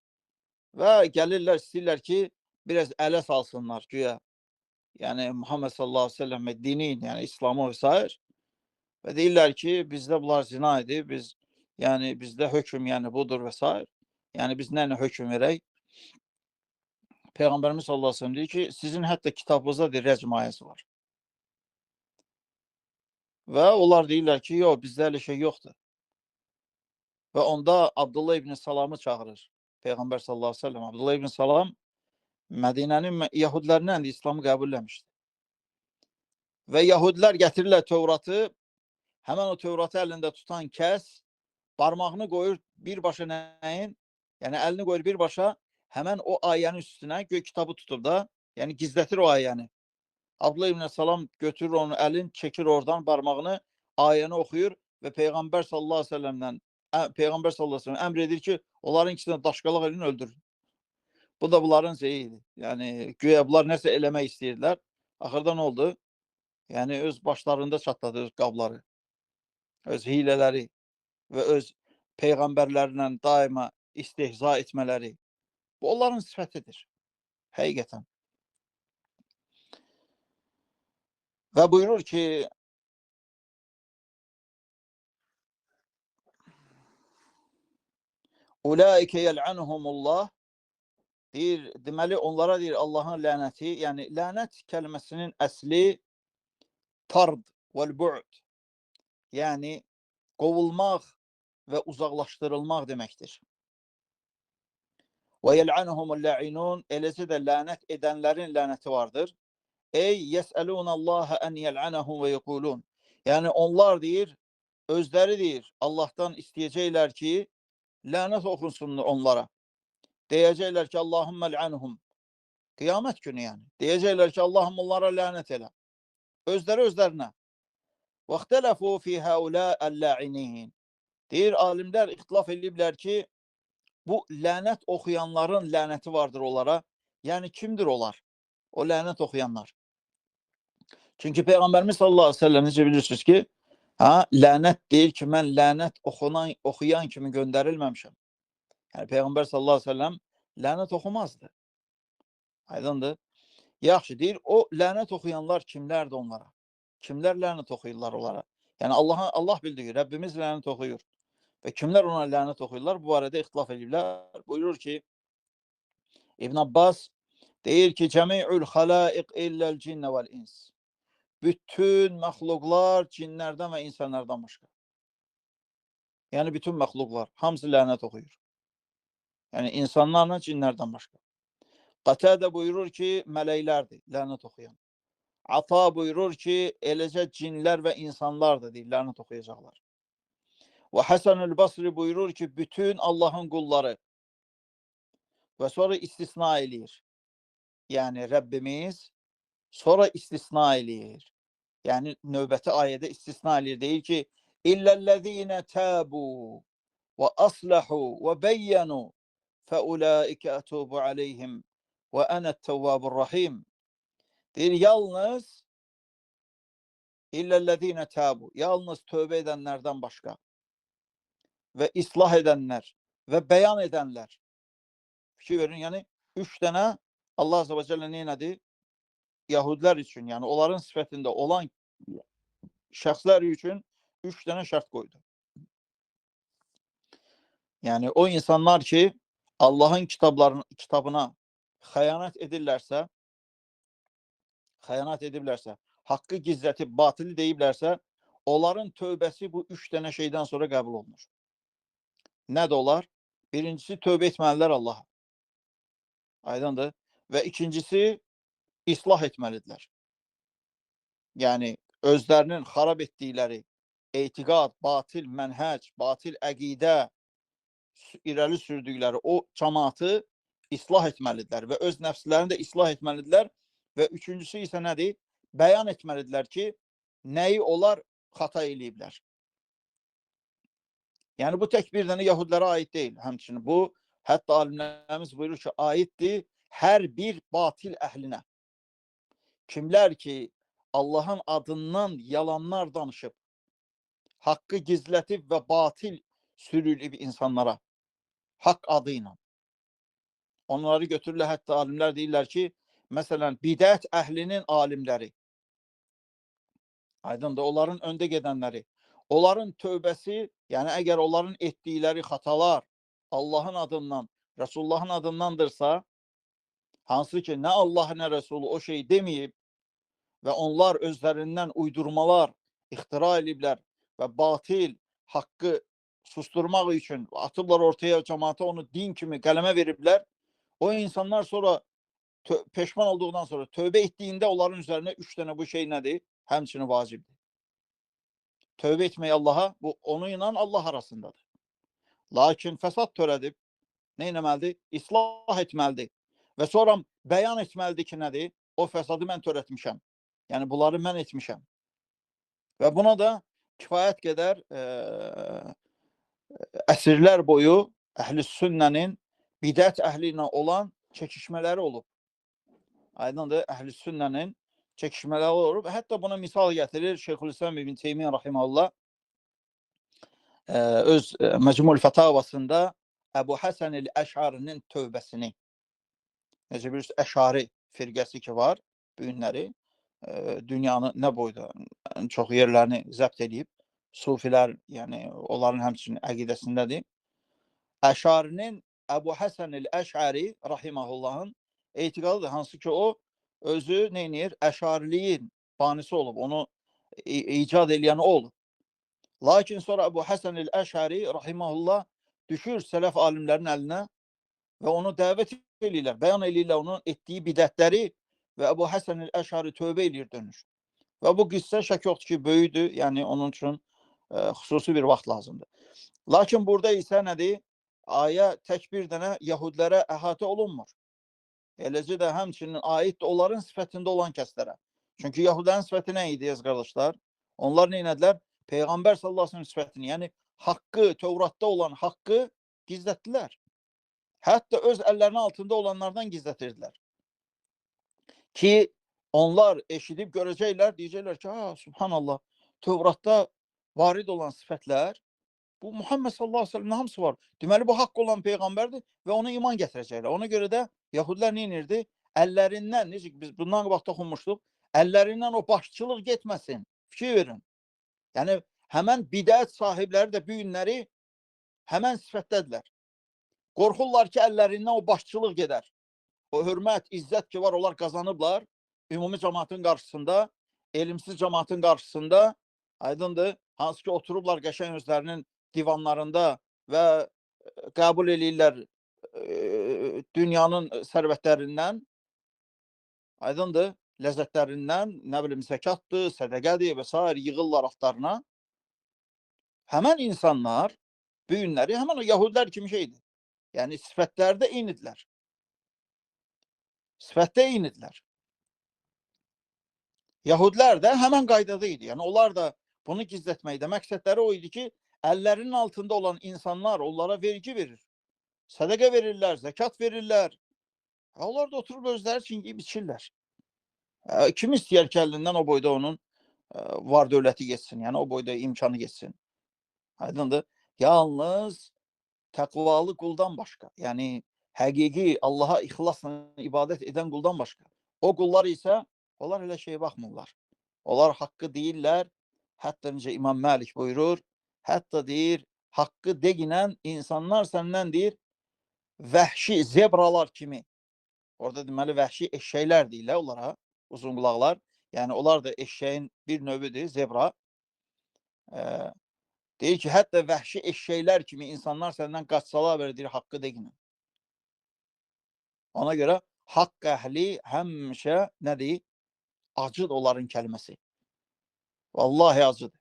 və gəlirlər, istəyirlər ki, biraz ələ salsınlar güya. Yəni Muhammed sallallahu aleyhi ve sellem və dinin, yəni İslamı və s. Və deyirlər ki, bizdə bunlar zina edir, yəni bizdə hökm yəni budur və s. Yəni biz nə hökm verək? Peyğəmbərimiz sallallahu aleyhi ve sellem deyir ki, sizin hətta kitabınızda deyir, rəcm ayəsi var. Və onlar deyirlər ki, yox, bizdə elə şey yoxdur. Və onda Abdullah ibn Salamı çağırır. Peyğəmbər sallallahu aleyhi ve sellem. Abdullah ibn Salam Mədinənin Yahudilərindən İslamı qəbul etmişdi. Və Yahudilər gətirirlər Tövratı, həmən o Tövratı əlində tutan kəs barmağını qoyur birbaşa nəyin? Yəni əlini qoyur birbaşa həmən o ayənin üstünə, göy kitabı tutub da, yəni gizlətir o ayəni. Abdullah ibn Salam götürür onu, əlin çəkir oradan barmağını, ayəni oxuyur və Peyğəmbər sallallahu aleyhi ve sellemdən Peyğəmbər sallallahu aleyhi ve sellem əmr edir ki, onların ikisini daşqalaq edin, öldürün. Bu da bunların şeyiydi. Yəni güya bunlar nəsə eləmək istəyirdilər. Axırda nə oldu? Yəni öz başlarında çatladı öz qabları. Öz hilələri və öz peyğəmbərlərlə daima istehza etmələri. Bu onların sifətidir. Həqiqətən. Və buyurur ki, Ulaikə yəl'anuhumullah. Deyir, deməli onlara deyir Allahın lənəti, yəni lənət kəlməsinin əsli tard vəl-bu'd, yəni qovulmaq və uzaqlaşdırılmaq deməkdir. Və yəl'anuhumul la'inun, eləcə də lənət edənlərin lənəti vardır. Ey yəs'əlunallaha ən yəl'anahum və yəqulun. Yəni onlar deyir, özləri deyir, Allahdan istəyəcəklər ki, lənət oxunsun onlara. Deyəcəklər ki, Allahümmə l'anhum. Qiyamət günü yəni. Deyəcəklər ki, Allahım onlara lənət elə. Özləri özlərinə. وَاخْتَلَفُوا فِي هَؤُلَاءِ اللَّاعِنِينَ. Deyir, alimlər ixtilaf ediblər ki, bu lənət oxuyanların lənəti vardır onlara. Yəni, kimdir onlar? O lənət oxuyanlar. Çünki Peyğəmbərimiz sallallahu aleyhi ve sellem necə bilirsiniz ki, lənət deyir ki, mən lənət oxuyan kimi göndərilməmişəm. Yəni, Peyğəmbər sallallahu aleyhi ve sellem lənət oxumazdı. Aydındır. Yaxşı, deyir, o lənət oxuyanlar kimlərdir onlara? Kimlər lənət oxuyurlar onlara? Yəni, Allah bildirir, Rəbbimiz lənət oxuyur. Və kimlər ona lənət oxuyurlar? Bu barədə ixtilaf edirlər. Buyurur ki, İbn Abbas deyir ki, Cəmi'ül xalaiq illəl cinnə vəl-ins. Bütün məxluqlar cinlərdən və insanlardan başqa. Yəni, bütün məxluqlar, hamısı lənət oxuyur. Yəni, insanlarla cinlərdən başqa. Qatədə buyurur ki, mələklərdir, lənət oxuyan. Ata buyurur ki, eləcə cinlər və insanlardır, deyir, lənət oxuyacaqlar. Və Həsən-ül Basri buyurur ki, bütün Allahın qulları və sonra istisna eləyir. Yəni, Rəbbimiz sonra istisna eləyir. Yəni, növbəti ayədə istisna eləyir. Deyir ki, İlləl-ləzīnə təbu və asləhu və bəyyənu fəuləikə ətubu aleyhim və ənət-təvvabur-rahim. Deyir, yalnız İlləl-ləzīnə təbu, yalnız tövbə edənlərdən başqa və islah edənlər və bəyan edənlər. Fikir verin, yəni 3 dənə Allah Azze və Cəllə neynədi? Yahudilər üçün, yəni onların sifətində olan şəxslər üçün 3 dənə şərt qoydu. Yəni o insanlar ki, Allahın kitabına xəyanət ediblərsə, haqqı gizlətib, batili deyiblərsə, onların tövbəsi bu 3 dənə şeydən sonra qəbul olunur. Nədir onlar? Birincisi, tövbə etməlilər Allaha. Aydındır. Və ikincisi, islah etməlidirlər. Yəni, özlərinin xarab etdikləri etiqad, batil mənhəc, batil əqidə irəli sürdükləri o cəmaatı islah etməlidirlər və öz nəfslərini də islah etməlidirlər və üçüncüsü isə nədir? Bəyan etməlidirlər ki, nəyi onlar xata eləyiblər. Yəni, bu tək bir dənə yahudilərə aid deyil. Həmçinin bu, hətta alimlərimiz buyurur ki, aiddir hər bir batil əhlinə. Kimlər ki, Allahın adından yalanlar danışıb, haqqı gizlətib və batil sürülüb insanlara, haqq adı ilə. Onları götürürlər, hətta alimlər deyirlər ki, məsələn, bidət əhlinin alimləri, aydındır, onların öndə gedənləri, onların tövbəsi, yəni əgər onların etdikləri xatalar Allahın adından, Rəsullahın adındandırsa, hansı ki, nə Allah, nə Rəsulu o şey deməyib və onlar özlərindən uydurmalar ixtira ediblər və batil haqqı susturmaq üçün atıblar ortaya, cəmaata onu din kimi qələmə veriblər, o insanlar sonra peşman olduqdan sonra tövbə etdiyində onların üzərinə 3 dənə bu şey nədir? Həmçinin vacibdir. Tövbə etmək Allaha, bu onu ilə Allah arasındadır. Lakin fəsad törədib, nə etməlidir? İslah etməlidir. Və sonra bəyan etməlidir ki, nədir? O fəsadı mən törətmişəm. Yəni, bunları mən etmişəm. Və buna da kifayət qədər əsrlər boyu əhl-i sünnənin bidət əhli ilə olan çəkişmələri olub. Aydındır, əhl-i sünnənin çəkişmələri olub. Hətta buna misal gətirir Şeyxülislam İbn Teymiyyə rahimehullah öz Məcmul Fətavasında Əbu Həsən el-Əşarinin tövbəsini, necə bilirsiniz, Əşari firqəsi ki var, bu günləri dünyanı nə boyda çox yerlərini zəbt edib, sufilər, yəni onların həmçinin əqidəsindədir. Əşarinin Əbu Həsən el-Əşari rahimehullahın etiqadıdır, hansı ki o özü neynir? Əşariliyin banisi olub, onu icad eləyəni olub. Lakin sonra Əbu Həsən el-Əşari rahimehullah düşür sələf alimlərin əlinə və onu dəvət eləyirlər, bəyan eləyirlər onun etdiyi bidətləri və Əbu Həsən el-Əşari tövbə eləyir, dönür. Və bu qissə şək yoxdur ki, böyüdür, yəni onun üçün xüsusi bir vaxt lazımdır. Lakin burada isə nədir? Ayə tək bir dənə yahudilərə əhatə olunmur. eləcə də həmçinin aid onların sifətində olan kəslərə. Çünki Yahudilərin sifəti nə idi, qardaşlar? Onlar nə edilər? Peyğəmbər sallallahu əleyhi və səlləm sifətini, yəni haqqı, Tövratda olan haqqı gizlətdilər. Hətta öz əllərinin altında olanlardan gizlətirdilər. Ki onlar eşidib görəcəklər, deyəcəklər ki, ha, subhanallah, Tövratda varid olan sifətlər, bu Muhammed sallallahu əleyhi və səlləmin hamısı var. Deməli, bu haqq olan Peyğəmbərdir və ona iman gətirəcəklər. Ona görə də Yahudilər nə edirdi? Əllərindən, necə ki, biz bundan qabaq oxumuşduq, əllərindən o başçılıq getməsin. Fikir verin. Yəni, həmən bidət sahibləri də bu günləri həmən sifətdədirlər. Qorxurlar ki, əllərindən o başçılıq gedər. O hörmət, izzət ki var, onlar qazanıblar ümumi cəmaatın qarşısında, elmsiz cəmaatın qarşısında, aydındır, hansı ki oturublar qəşəng özlərinin divanlarında və qəbul eləyirlər dünyanın sərvətlərindən, aydındır, ləzzətlərindən, nə bilim, zəkatdır, sədəqədir və s. yığırlar altlarına. Həmən insanlar bu günləri, həmən o Yahudilər kimi şeydir. Yəni, sifətlərdə eynidirlər. Sifətdə eynidirlər. Yahudilər də həmən qaydada idi. Yəni, onlar da bunu gizlətməkdə məqsədləri o idi ki, əllərinin altında olan insanlar onlara vergi verir. Sədəqə verirlər, zəkat verirlər. Onlar da oturub özləri üçün yiyib içirlər. Kim istəyər ki, əlindən o boyda onun var dövləti geçsin, yəni o boyda imkanı geçsin. Aydındır. Yalnız təqvalı quldan başqa, yəni həqiqi Allaha ixlasla ibadət edən quldan başqa. O qullar isə, onlar elə şeyə baxmırlar. Onlar haqqı deyirlər, hətta necə İmam Məlik buyurur, hətta deyir, haqqı deginən insanlar səndən deyir, vəhşi zebralar kimi. Orada deməli, vəhşi eşşəklər deyirlər onlara, uzun qulaqlar. Yəni, onlar da eşşəyin bir növüdür, zebra. Deyir ki, hətta vəhşi eşşəklər kimi insanlar səndən qaçsalar belə deyir, haqqı deginən. Ona görə haqq əhli həmişə nədir? Acıdır onların kəlməsi. Vallahi acıdır.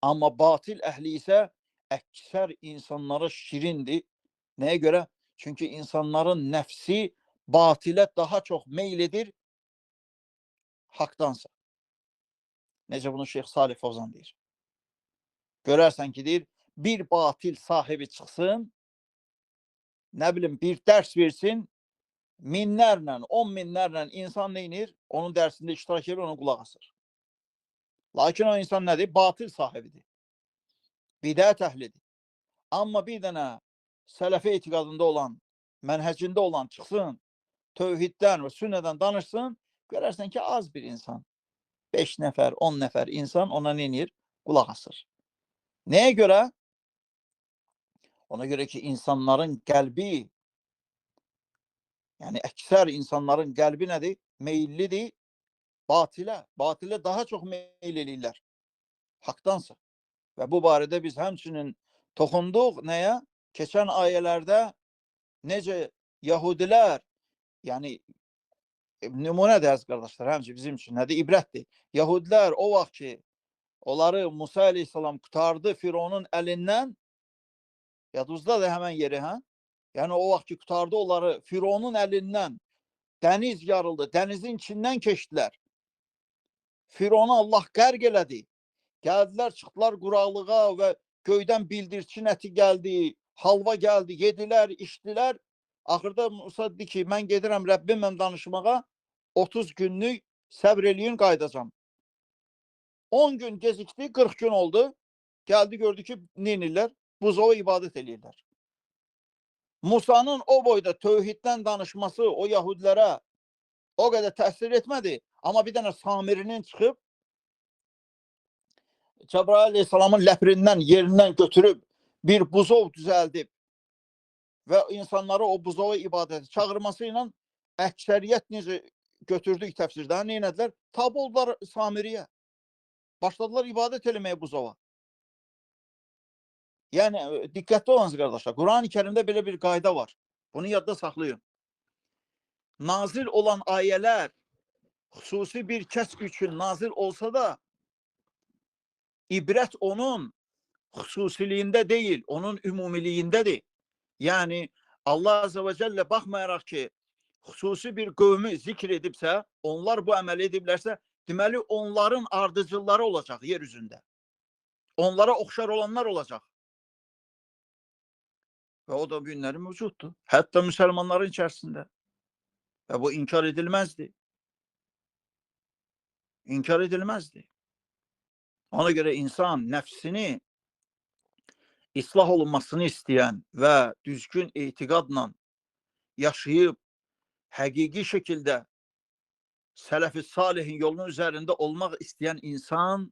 Amma batil əhli isə əksər insanlara şirindir. Nəyə görə? Çünki insanların nəfsi batilə daha çox meyl edir haqdansa. Necə bunu Şeyx Salih Fovzan deyir. Görərsən ki, deyir, bir batil sahibi çıxsın, nə bilim, bir dərs versin, minlərlə, 10 minlərlə insan neynir? Onun dərsində iştirak edir, onu qulaq asır. Lakin o insan nədir? Batil sahibidir. Bidət əhlidir. Amma bir dənə sələfi etiqadında olan, mənhəcində olan çıxsın, tövhiddən və sünnədən danışsın, görərsən ki, az bir insan, 5 nəfər, 10 nəfər insan ona neynir? Qulaq asır. Nəyə görə? Ona görə ki, insanların qəlbi, yəni əksər insanların qəlbi nədir? Meyillidir batilə. Batilə daha çox meyil eləyirlər haqdansa. Və bu barədə biz həmçinin toxunduq nəyə? Keçən ayələrdə necə Yahudilər, yəni nümunədir əziz qardaşlar, həmçinin bizim üçün nədir? İbrətdir. Yahudilər o vaxt ki, onları Musa əleyhissalam qutardı Fironun əlindən, yadınızda da həmən yeri, hə? Yəni o vaxt ki, qutardı onları Fironun əlindən, dəniz yarıldı, dənizin içindən keçdilər. Fironu Allah qərq elədi. Gəldilər, çıxdılar quraqlığa və göydən bildirçin əti gəldi, halva gəldi, yedilər, içdilər. Axırda Musa dedi ki, mən gedirəm Rəbbimlə danışmağa, 30 günlük səbr eləyin, qaydacam. 10 gün gecikdi, 40 gün oldu. Gəldi, gördü ki, neynirlər? Buzova ibadət eləyirlər. Musanın o boyda tövhiddən danışması o Yahudilərə o qədər təsir etmədi. Amma bir dənə Samirinin çıxıb Cəbrail əleyhissalamın ləpirindən, yerindən götürüb bir buzov düzəldib və insanları o buzova ibadəti çağırması ilə əksəriyyət necə götürdük təfsirdə, neynədilər? Tabi oldular Samiriyə. Başladılar ibadət eləməyə buzova. Yəni, diqqətli olanız qardaşlar, Quran-ı Kərimdə belə bir qayda var. Bunu yadda saxlayın. Nazil olan ayələr xüsusi bir kəs üçün nazil olsa da, ibrət onun xüsusiliyində deyil, onun ümumiliyindədir. Yəni, Allah Azze və Cəllə baxmayaraq ki, xüsusi bir qövmü zikr edibsə, onlar bu əməli ediblərsə, deməli onların ardıcılları olacaq yer üzündə. Onlara oxşar olanlar olacaq. Və o da bu günləri mövcuddur. Hətta müsəlmanların içərisində. Və bu inkar edilməzdi. İnkar edilməzdi. Ona görə insan nəfsini islah olunmasını istəyən və düzgün etiqadla yaşayıb, həqiqi şəkildə sələf-i salihin yolunun üzərində olmaq istəyən insan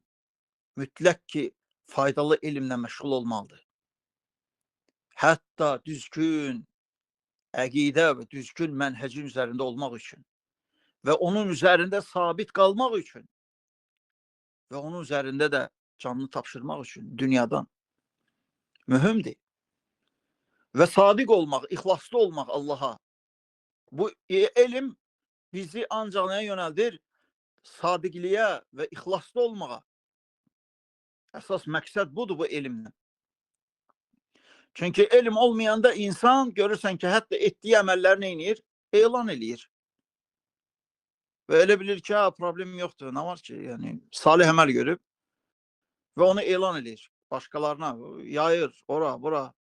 mütləq ki, faydalı elmlə məşğul olmalıdır. Hətta düzgün əqidə və düzgün mənhəcin üzərində olmaq üçün və onun üzərində sabit qalmaq üçün və onun üzərində də canını tapşırmaq üçün dünyadan mühümdür. Və sadiq olmaq, ixlaslı olmaq Allaha. Bu elm bizi ancaq nəyə yönəldir? Sadiqliyə və ixlaslı olmağa. Əsas məqsəd budur bu elmlə. Çünki elm olmayanda insan görürsən ki, hətta etdiyi əməlləri nə edir? Elan eləyir. Və elə bilir ki, problem yoxdur, nə var ki? Yəni, salih əməl görüb və onu elan eləyir. Başqalarına yayır, ora, bura.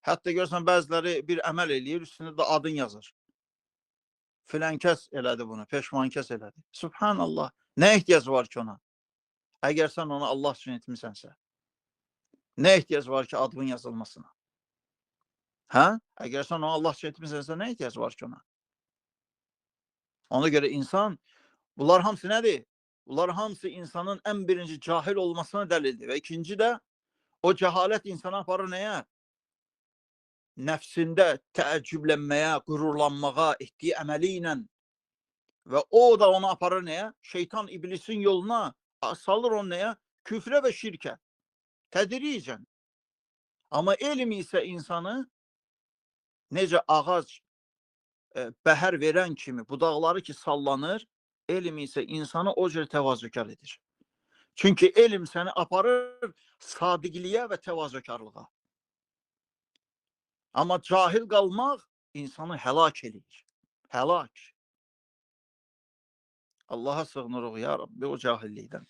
Hətta görürsən, bəziləri bir əməl eləyir, üstündə də adın yazır. Filan kəs elədi bunu, peşman kəs elədi. Subhanallah. Nə ehtiyac var ki ona? Əgər sən onu Allah üçün etmisənsə. Nə ehtiyac var ki adın yazılmasına? Hə? Əgər sən onu Allah üçün etmisənsə, nə ehtiyac var ki ona? Ona görə insan, bunlar hamısı nədir? Bunlar hamısı insanın ən birinci cahil olmasına dəlildir. Və ikinci də, o cəhalət insana aparır nəyə? Nəfsində təəccüblənməyə, qürurlanmağa, etdiyi əməli ilə və o da onu aparır nəyə? Şeytan iblisin yoluna salır onu nəyə? Küfrə və şirkə. Tədricən. Amma elm isə insanı necə ağac bəhər verən kimi budaqları ki sallanır, elm isə insanı o cür təvazökar edir. Çünki elm səni aparır sadiqliyə və təvazökarlığa. Amma cahil qalmaq insanı həlak edir. Həlak. Allaha sığınırıq ya Rabbi o cahillikdən.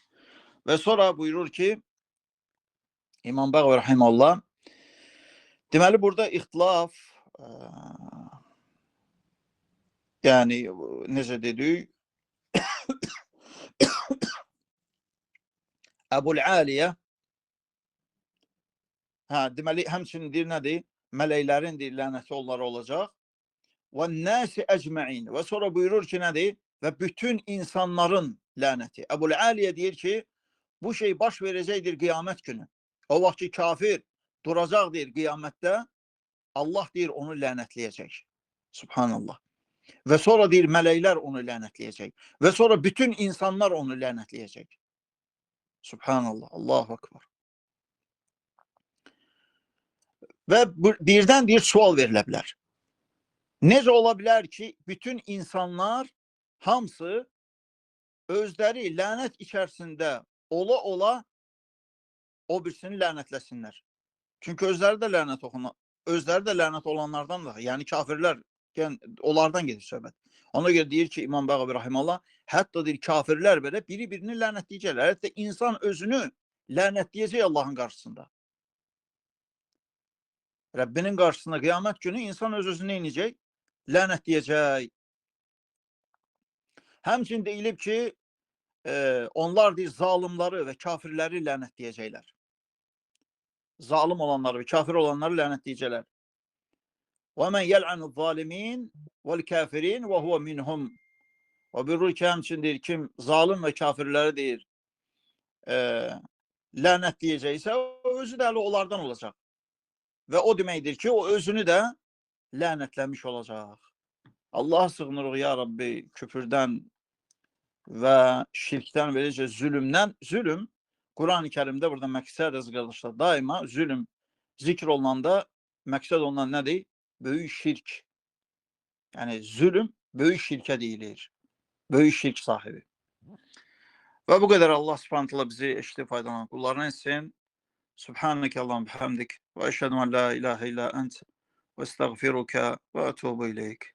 Və sonra buyurur ki, İmam Bəğvi Rahiməllah, deməli burada ixtilaf, yəni necə dedik, Əbul-Aliyə, deməli həmçinin deyir nədir? Mələklərin deyir lənəti onlara olacaq. Və nəsi əcməin. Və sonra buyurur ki nədir? Və bütün insanların lənəti. Əbul-Aliyə deyir ki, bu şey baş verəcəkdir qiyamət günü. O vaxt ki kafir duracaq deyir qiyamətdə, Allah deyir onu lənətləyəcək. Subhanallah. Və sonra deyir mələklər onu lənətləyəcək. Və sonra bütün insanlar onu lənətləyəcək. Subhanallah. Allahu Akbar. Və birdən deyir sual verilə bilər. Necə ola bilər ki, bütün insanlar hamısı özləri lənət içərisində ola-ola o birisini lənətləsinlər. Çünki özləri də lənət oxunur. Özləri də lənət olanlardan da, yəni kafirlər, yəni onlardan gedir söhbət. Ona görə deyir ki, İmam Bəğvi Rahiməllah, hətta deyir kafirlər belə biri-birini lənətləyəcəklər. Hətta insan özünü lənətləyəcək Allahın qarşısında. Rəbbinin qarşısında qiyamət günü insan öz-özünü inəcək, lənətləyəcək. Həmçinin deyilib ki, onlar deyir zalimları və kafirləri lənətləyəcəklər. Zalim olanları və kafir olanları lənətləyəcəklər. Və mən yəl'anu zalimin vəl-kafirin və huve minhum. Və buyurur ki, həmçinin deyir, kim zalim və kafirləri deyir, lənətləyəcəksə, özü də onlardan olacaq. Və o deməkdir ki, o özünü də lənətləmiş olacaq. Allah'a sığınırıq ya Rabbi küfürdən və şirkdən və eləcə zülümdən. Zülüm, Quran-ı Kərimdə burada məqsəd qardaşlar, daima zülüm zikr olunanda məqsəd olunan nədir? Böyük şirk. Yəni zülüm böyük şirkə deyilir. Böyük şirk sahibi. Və bu qədər Allah Subhanahu taala bizi eşitib faydalanan qullarına etsin. Subhaneke Allahumma bihamdik və əşhədu en la ilahe illa ent və estəğfiruke və etûbu ileyk.